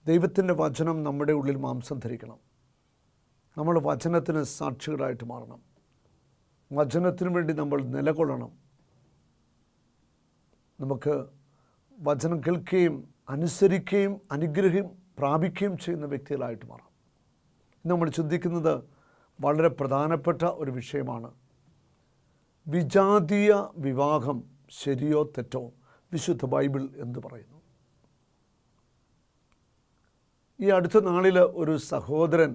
ദൈവത്തിൻ്റെ വചനം നമ്മുടെ ഉള്ളിൽ മാംസം ധരിക്കണം. നമ്മൾ വചനത്തിന് സാക്ഷികളായിട്ട് മാറണം. വചനത്തിനു വേണ്ടി നമ്മൾ നിലകൊള്ളണം. നമുക്ക് വചനം കേൾക്കുകയും അനുസരിക്കുകയും അനുഗ്രഹം പ്രാപിക്കുകയും ചെയ്യുന്ന വ്യക്തികളായിട്ട് മാറാം. നമ്മൾ ചിന്തിക്കുന്നത് വളരെ പ്രധാനപ്പെട്ട ഒരു വിഷയമാണ്. വിജാതീയ വിവാഹം ശരിയോ തെറ്റോ? വിശുദ്ധ ബൈബിൾ എന്തു പറയുന്നു? ഈ അടുത്ത നാളിൽ ഒരു സഹോദരൻ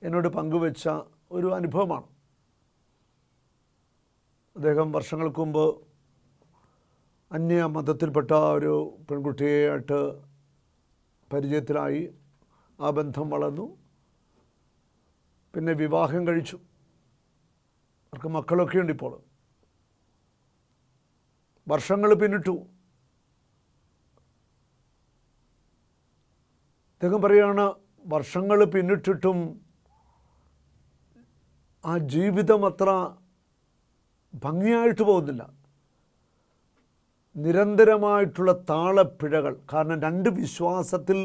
എന്നോട് പങ്കുവെച്ച ഒരു അനുഭവമാണ്. അദ്ദേഹം വർഷങ്ങൾക്ക് മുമ്പ് അന്യ മതത്തിൽപ്പെട്ട ഒരു പെൺകുട്ടിയായിട്ട് പരിചയത്തിലായി. ആ ബന്ധം വളർന്നു. പിന്നെ വിവാഹം കഴിച്ചു. അവർക്ക് മക്കളൊക്കെ ഉണ്ട്. ഇപ്പോൾ വർഷങ്ങൾ പിന്നിട്ടു. അദ്ദേഹം പറയുകയാണ്, വർഷങ്ങൾ പിന്നിട്ടിട്ടും ആ ജീവിതം അത്ര ഭംഗിയായിട്ട് പോകുന്നില്ല. നിരന്തരമായിട്ടുള്ള താളപ്പിഴകൾ. കാരണം രണ്ട് വിശ്വാസത്തിൽ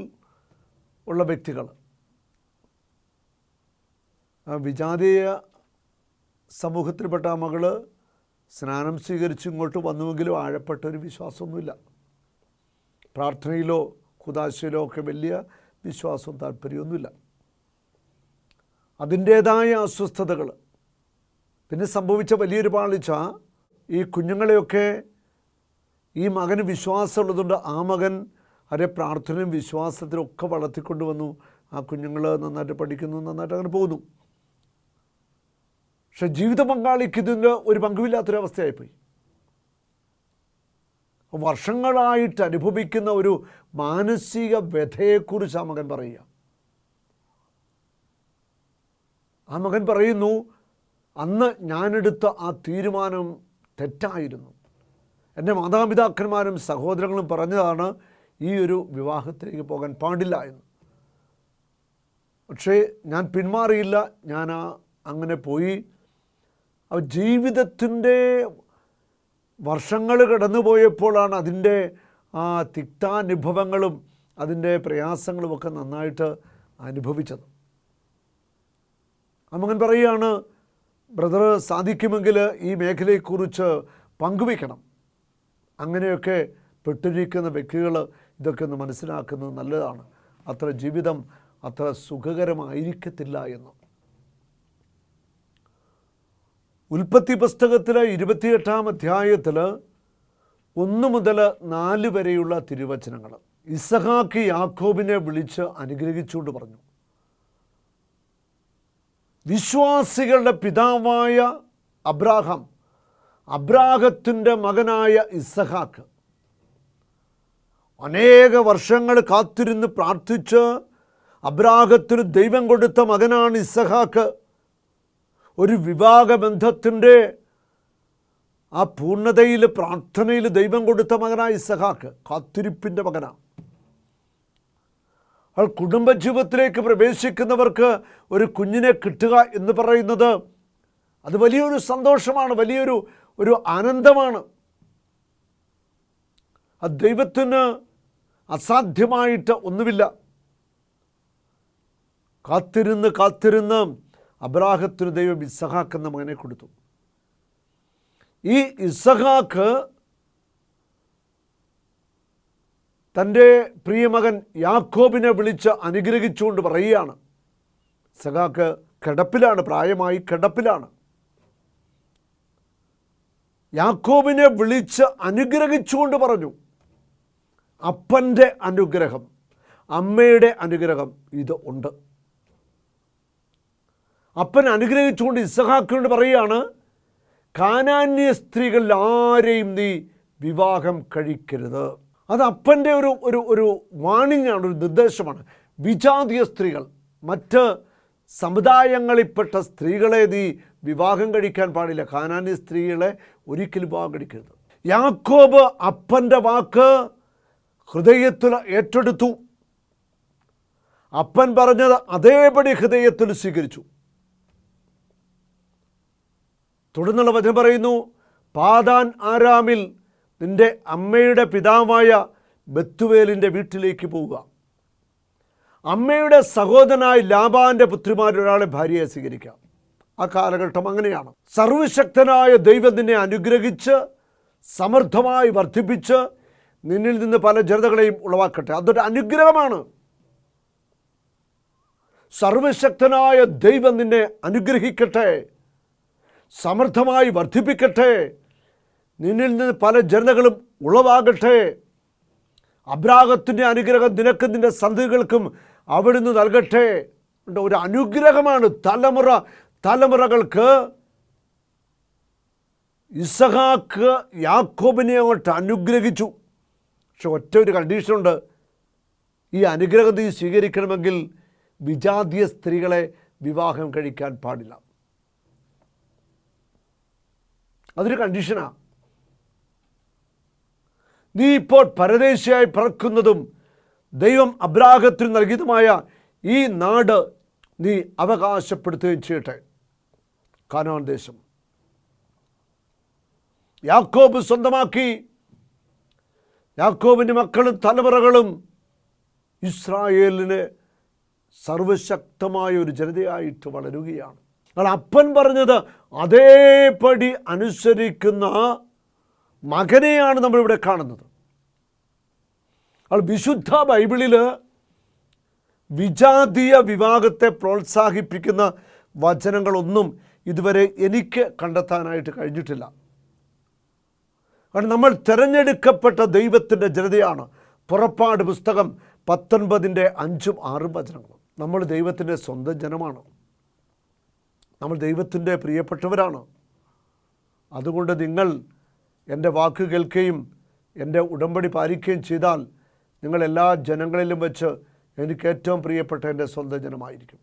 ഉള്ള വ്യക്തികൾ. വിജാതീയ സമൂഹത്തിൽപ്പെട്ട ആ മകള് സ്നാനം സ്വീകരിച്ച് ഇങ്ങോട്ട് വന്നുവെങ്കിലും ആഴപ്പെട്ട ഒരു വിശ്വാസമൊന്നുമില്ല. പ്രാർത്ഥനയിലോ കുദാശയിലോ ഒക്കെ വലിയ വിശ്വാസവും താല്പര്യമൊന്നുമില്ല. അതിൻ്റേതായ അസ്വസ്ഥതകൾ. പിന്നെ സംഭവിച്ച വലിയൊരു പാളിച്ച, ഈ കുഞ്ഞുങ്ങളെയൊക്കെ ഈ മകന് വിശ്വാസമുള്ളതുകൊണ്ട് ആ മകൻ അവരെ പ്രാർത്ഥനയും വിശ്വാസത്തിലും ഒക്കെ വളർത്തിക്കൊണ്ട് വന്നു. ആ കുഞ്ഞുങ്ങൾ നന്നായിട്ട് പഠിക്കുന്നു, നന്നായിട്ട് അങ്ങനെ പോകുന്നു. പക്ഷെ ജീവിത പങ്കാളിക്ക് ഇതിൻ്റെ ഒരു പങ്കുമില്ലാത്തൊരവസ്ഥയായിപ്പോയി. വർഷങ്ങളായിട്ട് അനുഭവിക്കുന്ന ഒരു മാനസിക വ്യഥയെക്കുറിച്ച് ആ മകൻ പറയുക. ആ മകൻ പറയുന്നു, അന്ന് ഞാനെടുത്ത ആ തീരുമാനം തെറ്റായിരുന്നു. എൻ്റെ മാതാപിതാക്കന്മാരും സഹോദരങ്ങളും പറഞ്ഞതാണ് ഈ ഒരു വിവാഹത്തിലേക്ക് പോകാൻ പാടില്ല എന്ന്. പക്ഷേ ഞാൻ പിന്മാറിയില്ല. ഞാൻ അങ്ങനെ പോയി. ജീവിതത്തിൻ്റെ വർഷങ്ങൾ കടന്നുപോയപ്പോഴാണ് അതിൻ്റെ ആ തിക്താനുഭവങ്ങളും അതിൻ്റെ പ്രയാസങ്ങളുമൊക്കെ നന്നായിട്ട് അനുഭവിച്ചത്. ആ മകൻ പറയുകയാണ്, ബ്രദർ സാധിക്കുമെങ്കിൽ ഈ മേഖലയെക്കുറിച്ച് പങ്കുവയ്ക്കണം. അങ്ങനെയൊക്കെ പെട്ടിരിക്കുന്ന വ്യക്തികൾ ഇതൊക്കെ ഒന്ന് മനസ്സിലാക്കുന്നത് നല്ലതാണ്. അത്ര ജീവിതം അത്ര സുഖകരമായിരിക്കത്തില്ല എന്ന്. ഉൽപ്പത്തി പുസ്തകത്തിലെ 28-ാം അധ്യായത്തിൽ 1 മുതൽ 4 വരെയുള്ള തിരുവചനങ്ങൾ. ഇസഹാക്ക് യാക്കോബിനെ വിളിച്ച് അനുഗ്രഹിച്ചുകൊണ്ട് പറഞ്ഞു, വിശ്വാസികളുടെ പിതാവായ അബ്രാഹാം, അബ്രാഹത്തിൻ്റെ മകനായ ഇസഹാക്ക് അനേക വർഷങ്ങൾ കാത്തിരുന്ന് പ്രാർത്ഥിച്ച് അബ്രാഹത്തിന് ദൈവം കൊടുത്ത മകനാണ് ഇസഹാക്ക്. ഒരു വിവാഹബന്ധത്തിൻ്റെ ആ പൂർണ്ണതയിൽ പ്രാർത്ഥനയിൽ ദൈവം കൊടുത്ത മകനായ ഇസഹാക്ക് കാത്തിരിപ്പിൻ്റെ മകനാണ്. ആ കുടുംബജീവിതത്തിലേക്ക് പ്രവേശിക്കുന്നവർക്ക് ഒരു കുഞ്ഞിനെ കിട്ടുക എന്ന് പറയുന്നത് അത് വലിയൊരു സന്തോഷമാണ്, വലിയൊരു ആനന്ദമാണ്. ആ ദൈവത്തിന് അസാധ്യമായിട്ട് ഒന്നുമില്ല. കാത്തിരുന്ന് അബ്രാഹത്തിന് ദൈവം ഇസഹാക്ക് എന്ന മകനെ കൊടുത്തു. ഈ ഇസഹാക്ക് തൻ്റെ പ്രിയമകൻ യാക്കോബിനെ വിളിച്ച് അനുഗ്രഹിച്ചുകൊണ്ട് പറയുകയാണ്. ഇസഹാക്ക് കിടപ്പിലാണ്, പ്രായമായി കിടപ്പിലാണ്. യാക്കോബിനെ വിളിച്ച് അനുഗ്രഹിച്ചുകൊണ്ട് പറഞ്ഞു, അപ്പൻ്റെ അനുഗ്രഹം, അമ്മയുടെ അനുഗ്രഹം ഇത് ഉണ്ട്. അപ്പൻ അനുഗ്രഹിച്ചുകൊണ്ട് ഇസഹാക്കിനോട് പറയുകയാണ്, കാനാന്യ സ്ത്രീകളിൽ ആരെയും നീ വിവാഹം കഴിക്കരുത്. അത് അപ്പൻ്റെ ഒരു വാണിംഗ് ആണ്, ഒരു നിർദ്ദേശമാണ്. വിജാതീയ സ്ത്രീകൾ, മറ്റ് സമുദായങ്ങളിൽപ്പെട്ട സ്ത്രീകളെ നീ വിവാഹം കഴിക്കാൻ പാടില്ല. കാനാന്യ സ്ത്രീകളെ ഒരിക്കലും വിവാഹം കഴിക്കരുത്. യാക്കോബ് അപ്പൻ്റെ വാക്ക് ഹൃദയത്തിൽ ഏറ്റെടുത്തു. അപ്പൻ പറഞ്ഞത് അതേപടി ഹൃദയത്തിൽ സ്വീകരിച്ചു. തുടർന്നുള്ള വചനം പറയുന്നു, പാദാൻ ആരാമിൽ നിൻ്റെ അമ്മയുടെ പിതാവായ ബത്തുവേലിൻ്റെ വീട്ടിലേക്ക് പോവുക. അമ്മയുടെ സഹോദരനായ ലാബാന്റെ പുത്രിമാരൊരാളെ ഭാര്യയെ സ്വീകരിക്കാം. ആ കാലഘട്ടം അങ്ങനെയാണ്. സർവശക്തനായ ദൈവം നിന്നെ അനുഗ്രഹിച്ച് സമൃദ്ധമായി വർദ്ധിപ്പിച്ച് നിന്നിൽ നിന്ന് പല ജനതകളെയും ഉളവാക്കട്ടെ. അതൊരു അനുഗ്രഹമാണ്. സർവശക്തനായ ദൈവം നിന്നെ അനുഗ്രഹിക്കട്ടെ, സമൃദ്ധമായി വർദ്ധിപ്പിക്കട്ടെ, നിന്നിൽ നിന്ന് പല ജനതകളും ഉളവാകട്ടെ. അബ്രാഹത്തിൻ്റെ അനുഗ്രഹം നിനക്കും നിൻ്റെ സന്തതികൾക്കും അവിടുന്ന് നൽകട്ടെ. ഒരു അനുഗ്രഹമാണ്. തലമുറകൾക്ക് ഇസഹാക്ക് യാക്കോബിനെ അങ്ങോട്ട് അനുഗ്രഹിച്ചു. പക്ഷെ ഒറ്റ ഒരു കണ്ടീഷനുണ്ട്. ഈ അനുഗ്രഹം നീ സ്വീകരിക്കണമെങ്കിൽ വിജാതീയ സ്ത്രീകളെ വിവാഹം കഴിക്കാൻ പാടില്ല. അതൊരു കണ്ടീഷനാണ്. നീ ഇപ്പോൾ പരദേശിയായി പറക്കുന്നതും ദൈവം അബ്രാഹത്തിന് നൽകിയതുമായ ഈ നാട് നീ അവകാശപ്പെടുത്തുകയും ചെയ്യട്ടെ. കാനാൻ ദേശം യാക്കോബ് സ്വന്തമാക്കി. യാക്കോബിൻ്റെ മക്കളും തലമുറകളും ഇസ്രായേലിന് സർവശക്തമായ ഒരു ജനതയായിട്ട് വളരുകയാണ്. എന്നാൽ അപ്പൻ പറഞ്ഞത് അതേപടി അനുസരിക്കുന്ന മകനെയാണ് നമ്മളിവിടെ കാണുന്നത്. വിശുദ്ധ ബൈബിളിൽ വിജാതീയ വിവാഹത്തെ പ്രോത്സാഹിപ്പിക്കുന്ന വചനങ്ങളൊന്നും ഇതുവരെ എനിക്ക് കണ്ടെത്താനായിട്ട് കഴിഞ്ഞിട്ടില്ല. കാരണം നമ്മൾ തിരഞ്ഞെടുക്കപ്പെട്ട ദൈവത്തിൻ്റെ ജനതയാണ്. പുറപ്പാട് പുസ്തകം 19:5-6 വചനങ്ങൾ. നമ്മൾ ദൈവത്തിൻ്റെ സ്വന്തം ജനമാണ്. നമ്മൾ ദൈവത്തിൻ്റെ പ്രിയപ്പെട്ടവരാണ്. അതുകൊണ്ട് നിങ്ങൾ എൻ്റെ വാക്ക് കേൾക്കുകയും എൻ്റെ ഉടമ്പടി പാലിക്കുകയും ചെയ്താൽ നിങ്ങൾ എല്ലാ ജനങ്ങളിലും വെച്ച് എനിക്ക് ഏറ്റവും പ്രിയപ്പെട്ട എൻ്റെ സ്വന്തം ജനമായിരിക്കും.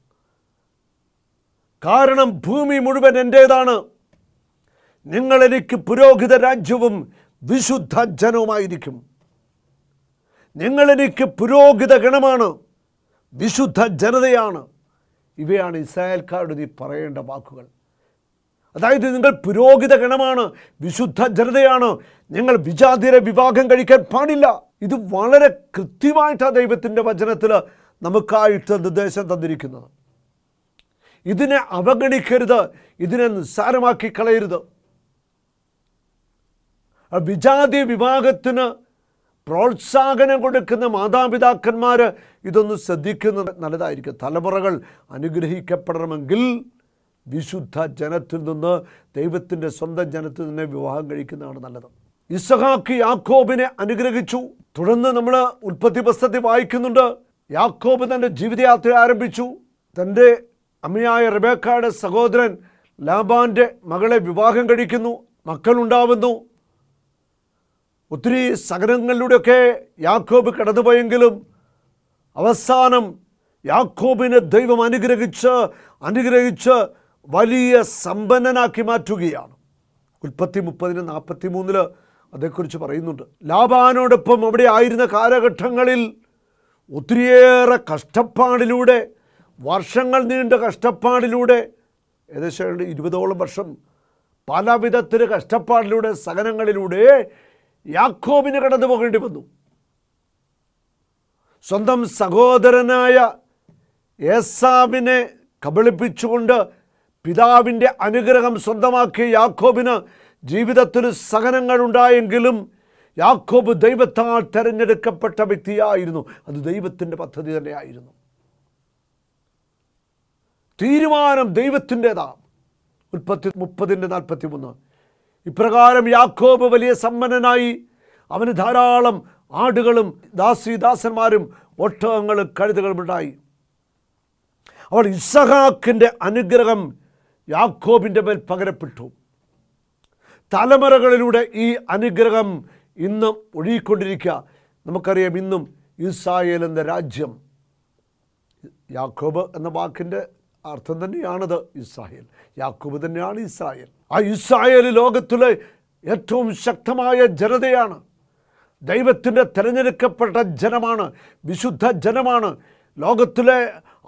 കാരണം ഭൂമി മുഴുവൻ എൻ്റേതാണ്. നിങ്ങൾ എനിക്ക് പുരോഹിത രാജ്യവും വിശുദ്ധ ജനവുമായിരിക്കും. നിങ്ങളെനിക്ക് പുരോഹിത ഗണമാണ്, വിശുദ്ധ ജനതയാണ്. ഇവയാണ് ഇസ്രായേൽക്കാരോട് നീ പറയേണ്ട വാക്കുകൾ. അതായത് നിങ്ങൾ പുരോഹിത ഗണമാണ്, വിശുദ്ധ ജനതയാണ്, നിങ്ങൾ വിജാതിയരെ വിവാഹം കഴിക്കാൻ പാടില്ല. ഇത് വളരെ കൃത്യമായിട്ടാണ് ദൈവത്തിൻ്റെ വചനത്തിൽ നമുക്കായിട്ട് നിർദ്ദേശം തന്നിരിക്കുന്നത്. ഇതിനെ അവഗണിക്കരുത്, ഇതിനെ നിസ്സാരമാക്കി കളയരുത്. വിജാതി വിവാഹത്തിന് പ്രോത്സാഹനം കൊടുക്കുന്ന മാതാപിതാക്കന്മാർ ഇതൊന്ന് ശ്രദ്ധിക്കുന്നത് നല്ലതായിരിക്കും. തലമുറകൾ അനുഗ്രഹിക്കപ്പെടണമെങ്കിൽ വിശുദ്ധ ജനത്തിൽ നിന്ന്, ദൈവത്തിൻ്റെ സ്വന്തം ജനത്തിൽ നിന്ന് വിവാഹം കഴിക്കുന്നതാണ് നല്ലത്. ഇസഹാക്ക് യാക്കോബിനെ അനുഗ്രഹിച്ചു. തുടർന്ന് നമ്മൾ ഉൽപ്പത്തി പുസ്തകത്തിൽ വായിക്കുന്നുണ്ട്, യാക്കോബ് തൻ്റെ ജീവിതയാത്ര ആരംഭിച്ചു. തൻ്റെ അമ്മയായ റെബേക്കയുടെ സഹോദരൻ ലാബാൻ്റെ മകളെ വിവാഹം കഴിക്കുന്നു. മക്കളുണ്ടാവുന്നു. ഒത്തിരി സഹനങ്ങളിലൂടെയൊക്കെ യാക്കോബ് കടന്നുപോയെങ്കിലും അവസാനം യാക്കോബിനെ ദൈവം അനുഗ്രഹിച്ച് വലിയ സമ്പന്നനാക്കി മാറ്റുകയാണ്. ഉൽപ്പത്തി 30:43 അതേക്കുറിച്ച് പറയുന്നുണ്ട്. ലാബാനോടൊപ്പം അവിടെ ആയിരുന്ന കാലഘട്ടങ്ങളിൽ ഒത്തിരിയേറെ കഷ്ടപ്പാടിലൂടെ, വർഷങ്ങൾ നീണ്ട കഷ്ടപ്പാടിലൂടെ, ഏകദേശം 20ഓളം വർഷം പല വിധത്തിൽ കഷ്ടപ്പാടിലൂടെ, സഹനങ്ങളിലൂടെ യാക്കോബിന് കടന്നു പോകേണ്ടി വന്നു. സ്വന്തം സഹോദരനായ ഏസാവിനെ കബളിപ്പിച്ചുകൊണ്ട് പിതാവിൻ്റെ അനുഗ്രഹം സ്വന്തമാക്കിയ യാക്കോബിന് ജീവിതത്തിൽ സഹനങ്ങൾ ഉണ്ടായെങ്കിലും യാക്കോബ് ദൈവത്താൽ തിരഞ്ഞെടുക്കപ്പെട്ട വ്യക്തിയായിരുന്നു. അത് ദൈവത്തിൻ്റെ പദ്ധതി തന്നെയായിരുന്നു. തീരുമാനം ദൈവത്തിൻ്റെതാണ്. ഉൽപ്പത്തി 30:43 ഇപ്രകാരം യാക്കോബ് വലിയ സമ്പന്നനായി. അവന് ധാരാളം ആടുകളും ദാസന്മാരും ഒട്ടകങ്ങളും കഴുതകളും ഉണ്ടായി. അവൾ ഇസഹാക്കിൻ്റെ അനുഗ്രഹം യാക്കോബിൻ്റെ മേൽ പകരപ്പെട്ടു. തലമുറകളിലൂടെ ഈ അനുഗ്രഹം ഇന്നും ഒഴുകിക്കൊണ്ടിരിക്കുക. നമുക്കറിയാം, ഇന്നും ഇസ്രായേൽ എന്ന രാജ്യം, യാക്കോബ് എന്ന വാക്കിൻ്റെ അർത്ഥം തന്നെയാണത് ഇസ്രായേൽ. യാക്കോബ് തന്നെയാണ് ഇസ്രായേൽ. ആ ഇസ്രായേൽ ലോകത്തിലെ ഏറ്റവും ശക്തമായ ജനതയാണ്. ദൈവത്തിൻ്റെ തിരഞ്ഞെടുക്കപ്പെട്ട ജനമാണ്, വിശുദ്ധ ജനമാണ്. ലോകത്തിലെ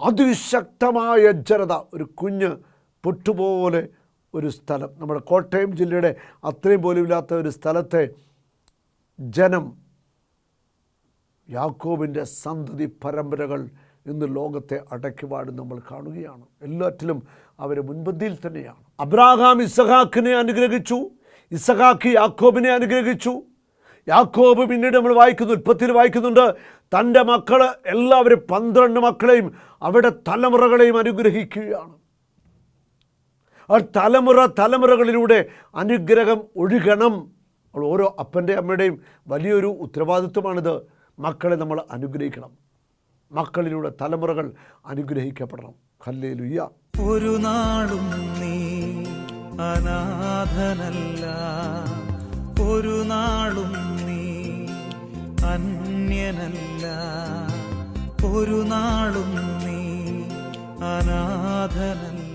അതിശക്തമായ ജനത. ഒരു കുഞ്ഞ് പൊട്ടുപോലെ ഒരു സ്ഥലം, നമ്മുടെ കോട്ടയം ജില്ലയുടെ അത്രയും പോലും ഇല്ലാത്ത ഒരു സ്ഥലത്തെ ജനം യാക്കോബിൻ്റെ സന്തതി പരമ്പരകൾ ഇന്ന് ലോകത്തെ അടക്കിവാടും നമ്മൾ കാണുകയാണ്. എല്ലാറ്റിലും അവർ മുൻപന്തിയിൽ തന്നെയാണ്. അബ്രാഹാം ഇസഹാക്കിനെ അനുഗ്രഹിച്ചു, ഇസഹാക്ക് യാക്കോബിനെ അനുഗ്രഹിച്ചു. യാക്കോബ് പിന്നീട് നമ്മൾ വായിക്കുന്നു, ഉൽപ്പത്തിയിൽ വായിക്കുന്നുണ്ട്, തൻ്റെ മക്കൾ എല്ലാവരും 12 മക്കളെയും അവരുടെ തലമുറകളെയും അനുഗ്രഹിക്കുകയാണ്. ആ തലമുറകളിലൂടെ അനുഗ്രഹം ഒഴുകണം. ഓരോ അപ്പൻ്റെ അമ്മയുടെയും വലിയൊരു ഉത്തരവാദിത്വമാണിത്. മക്കളെ നമ്മൾ അനുഗ്രഹിക്കണം. മക്കളിലൂടെ തലമുറകൾ അനുഗ്രഹിക്കപ്പെടണം. ഹല്ലേലൂയ. ഒരു നാളും നീ അനാഥനല്ല, ഒരു നാളും നീ അന്യനല്ല, ഒരു നാളും നീ അനാഥനല്ല.